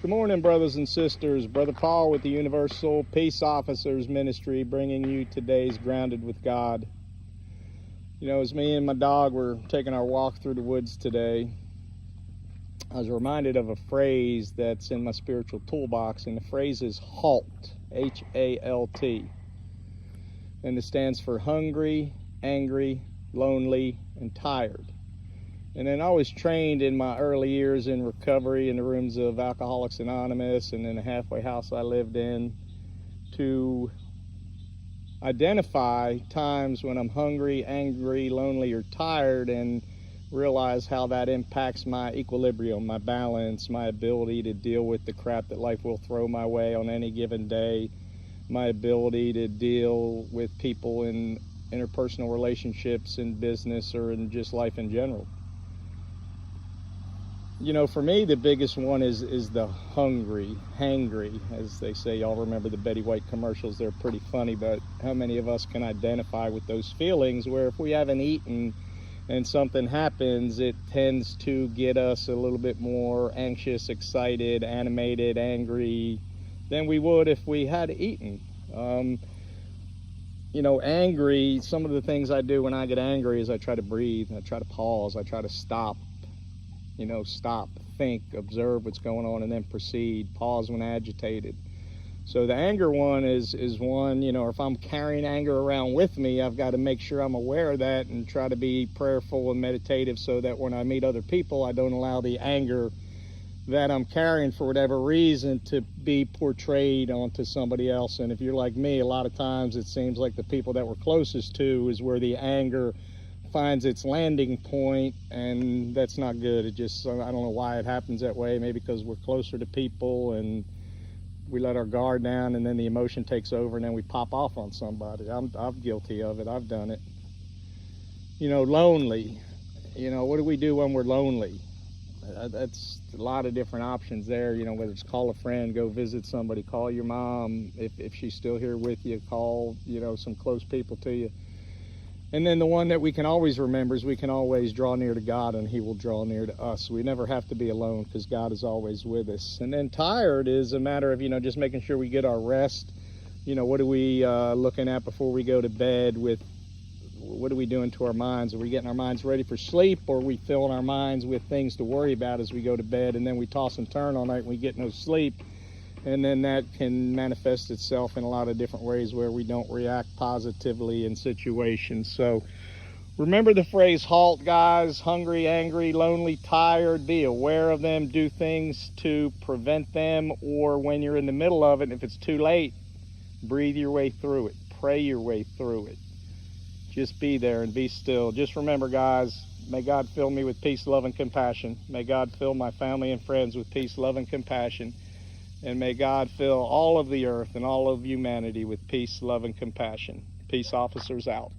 Good morning, brothers and sisters. Brother Paul with the Universal Peace Officers Ministry, bringing you today's Grounded with God. You know, as me and my dog were taking our walk through the woods today, I was reminded of a phrase that's in my spiritual toolbox, and the phrase is HALT, H.A.L.T. And it stands for hungry, angry, lonely, and tired. And then I was trained in my early years in recovery in the rooms of Alcoholics Anonymous and in a halfway house I lived in to identify times when I'm hungry, angry, lonely, or tired, and realize how that impacts my equilibrium, my balance, my ability to deal with the crap that life will throw my way on any given day, my ability to deal with people in interpersonal relationships in business or in just life in general. You know, for me, the biggest one is the hangry, as they say. Y'all remember the Betty White commercials? They're pretty funny, but how many of us can identify with those feelings where if we haven't eaten and something happens, it tends to get us a little bit more anxious, excited, animated, angry than we would if we had eaten. You know, angry, some of the things I do when I get angry is I try to breathe, I try to pause, I try to stop. You know, stop, think, observe what's going on, and then proceed. Pause when agitated. So the anger one is one, you know, if I'm carrying anger around with me, I've got to make sure I'm aware of that and try to be prayerful and meditative so that when I meet other people, I don't allow the anger that I'm carrying for whatever reason to be portrayed onto somebody else. And if you're like me, a lot of times it seems like the people that we're closest to is where the anger finds its landing point, and that's not good. It just, I don't know why it happens that way. Maybe because we're closer to people and we let our guard down, and then the emotion takes over, and then we pop off on somebody. I'm guilty of it. I've done it. You know, lonely. You know, what do we do when we're lonely? That's a lot of different options there. You know, whether it's call a friend, go visit somebody, call your mom if she's still here with you, call, you know, some close people to you. And then the one that we can always remember is we can always draw near to God and He will draw near to us. We never have to be alone because God is always with us. And then tired is a matter of, you know, just making sure we get our rest. You know, what are we looking at before we go to bed? What are we doing to our minds? Are we getting our minds ready for sleep, or are we filling our minds with things to worry about as we go to bed, and then we toss and turn all night and we get no sleep? And then that can manifest itself in a lot of different ways where we don't react positively in situations. So remember the phrase HALT, guys. Hungry, angry, lonely, tired. Be aware of them. Do things to prevent them. Or when you're in the middle of it, if it's too late, breathe your way through it. Pray your way through it. Just be there and be still. Just remember, guys, may God fill me with peace, love, and compassion. May God fill my family and friends with peace, love, and compassion. And may God fill all of the earth and all of humanity with peace, love, and compassion. Peace Officers out.